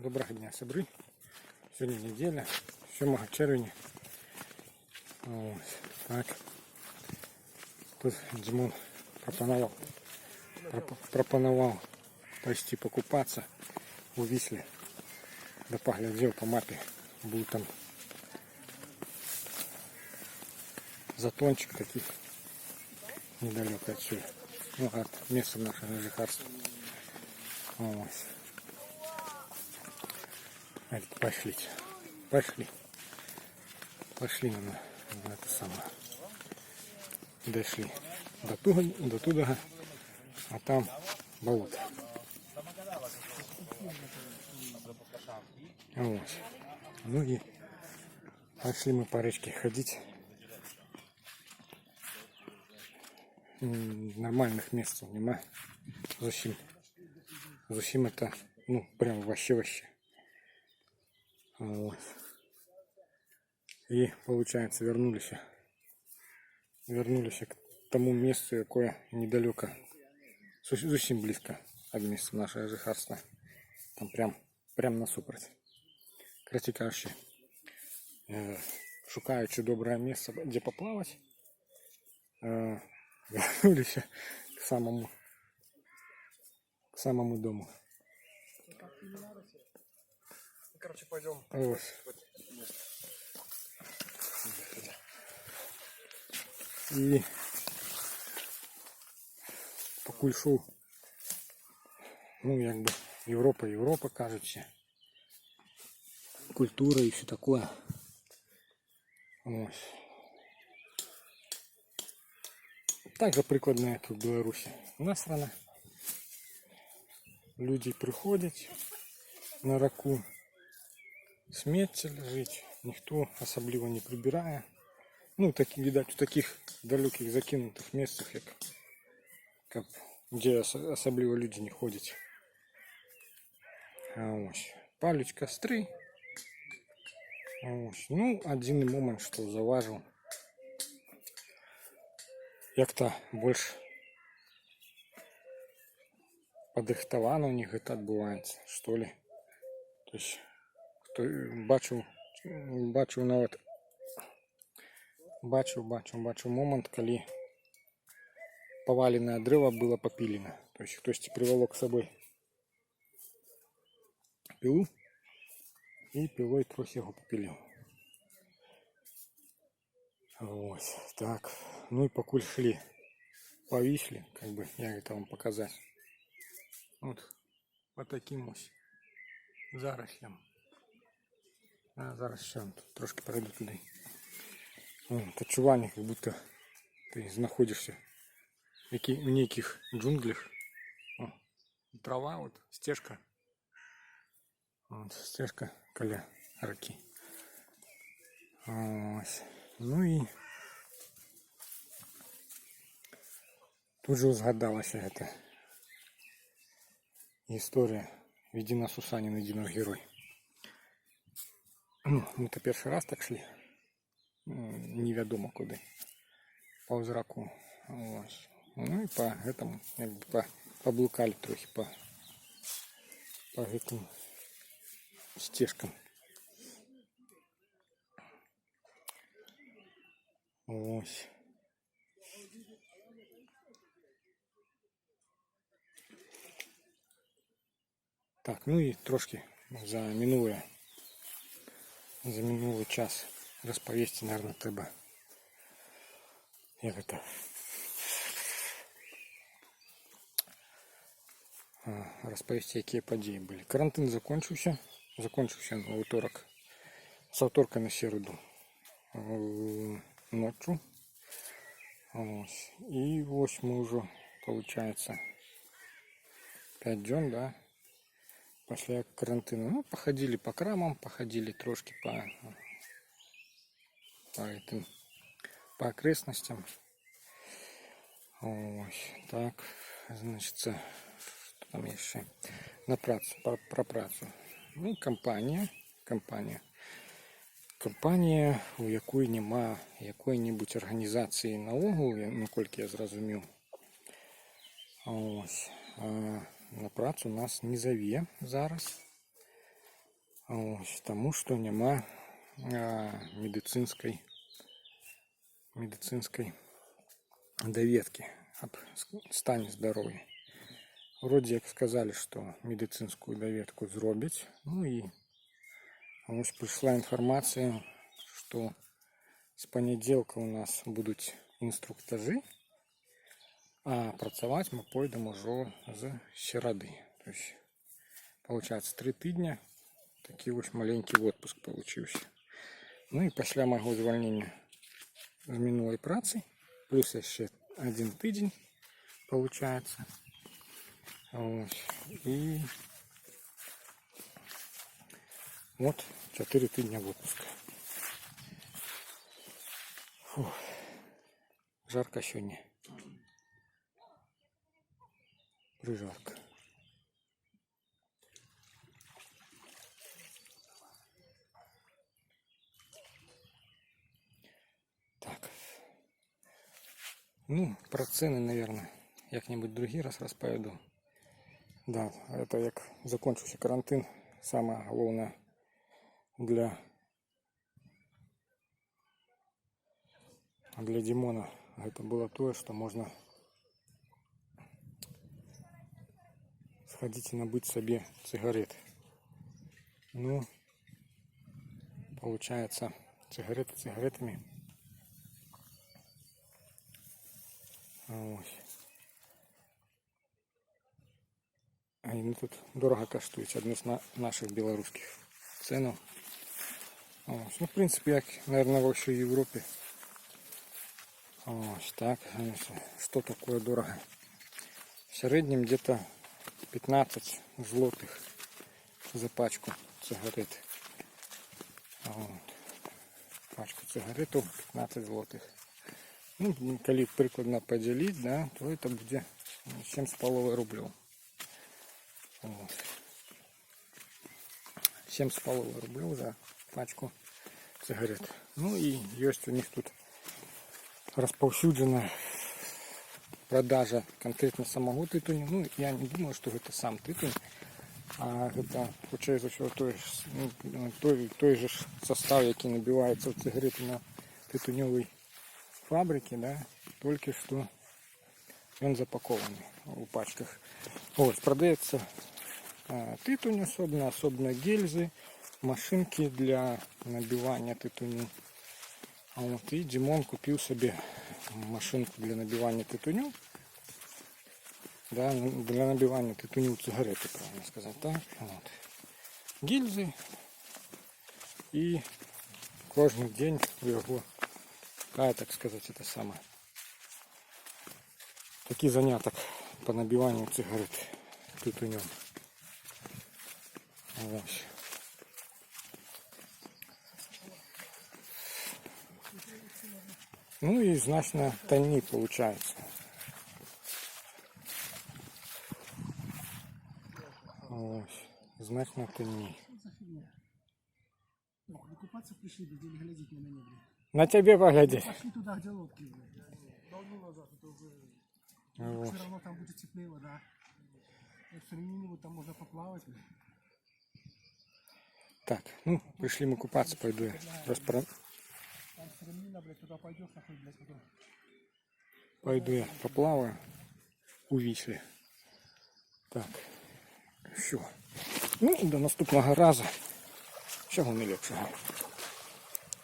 Доброго дня, сябри. Сьогодні неділя, 7 червня. Ось так. Тут Димон пропонував пойти покупаться у Висле. Да поглядел по мапе, был там затончик таких недалеко отсюда. Ну, от места нашего жихарства. Ось. Пошли на это самое. Дошли до туда, а там болото. Вот. Ну и пошли мы по речке ходить. Нормальных мест нема. Зачем это, ну, прям вообще. Вот. И получается вернулись к тому месту, якое недалеко, совсем близко от места нашего жихарства. Там прям насупроть. Короче кажучи, шукаючи доброе место, где поплавать, вернулись к самому дому. Короче, пойдем. Вот. И покуль шоу, ну, якби Европа, кажется, культура и все такое. Ось. Так же прикладно, як і в Білорусі. У нас страна. Люди приходять на раку, сміття лежить, ніхто особливо не прибирає. Ну, так, видать, в таких далеких закинутых местах, где особливо люди не ходять. Ось. Палять костры. Ось. Ну, один момент, что заважил. Як-то больше падрыхтавано у них это отбывается, что ли. То есть, кто бачу нават бачу момент, коли поваленное древо было попилено. То есть хтось приволок с собой пилу и пилой трохи его попилил. Вот так. Ну и покуль шли по Висле, как бы я это вам показать. Вот по таким ось зарослям. Зараз ще тут трошки пройду туди. Відчування, як будто ти знаходишся в неких джунглях. О, трава, вот стежка. Вот, стежка каля реки. Ну і тут же згадалася эта історія. Веди нас Сусанин, иди наш герой. Мы-то перший раз так шли. Неведомо куди. Повз раку. Ось. Ну і по этому, якби поблукали трохи по этим стежкам. Ось. Так, ну і трошки за минулий час розповісти, наверное, треба. Як это? Розповісти, які події були. Карантин закончився на вівторок. З вівторка на середу ночью. Ось. И ось мы уже, получается, 5 дней, да, после карантина. Ну, походили по крамам, походили трошки по окрестностям. Ось. Так, значит, что там еще? Про працу. Ну, компанія, у якої нема якої-небудь організації наогул, наскільки я зрозумів. Ось. На працю нас не зове зараз. Ось, тому що нема медицинской довідки об стані здоров'я. Вроде як сказали, що медицинскую довідку зроблять. Ну і ось прийшла інформація, що з понеділка у нас будуть інструктажі, а працювати ми пойдемо вже з середи. Тобто, получается 3 тижні. Такий ось маленький отпуск получився. Ну і після мого звільнення з минулої праці, плюс ще 1 тиждень, получается. Ось. І от 4 тижні отпуска. Фух. Жарко сьогодні. Прижарко. Так. Ну, про цены, наверное, як-нибудь другий раз розповіду. Да, это як закончился карантин, самое главное для Димона это было то, что можно сходить и набыть себе сигарет. Ну, получается, сигареты сигаретами. Ось. А вони тут дорого коштують, одну з наших білоруських цінів. Ось. Ну, в принципі, як, наверное, во всій Європі. Ось так. Что такое дорого? В середньому где-то 15 злотих за пачку сигарет. Вот. Пачку сигарету 15 злотих. Ну, коли прикладно поділити, да, то это буде 7,5 рублів. Вот. 7,5 рублів за пачку сигарет. Ну і є у них тут розповсюджена продажа конкретно самого титуню. Ну, я не думаю, що це сам титунь, а це, хоча за всього, той же состав, який набивається в сигарети на титуньовій фабриці, да, тільки що він запакований у пачках. Ось, продається титунь особенно гільзи, машинки для набивання титуню. А вот и Димон купил себе машинку для набивания титуню. Да, для набивания титуню сигареты, правильно сказать, так? Вот. Гильзы. И кожный день у его, так сказать, это самое. Такий заняток по набиванию сигарет титунем. Вот. Ну и значно тонней получается. Вот. Значно тонней. Вы купаться пришли, где не глядеть на меня, блин. На тебе поглядеть. Пошли туда, где лодки, блин. Давно назад, это уже... Вот. Все равно там будет теплее вода. В Сремнине вот там можно поплавать, блин. Так, ну, пришли мы купаться, пойду я Там Сремнина, блядь, туда пойдешь, нахуй, блядь, потом. Пойду я поплаваю у Віслі. Так, все. Ну, до наступного разу. Всього найліпшого.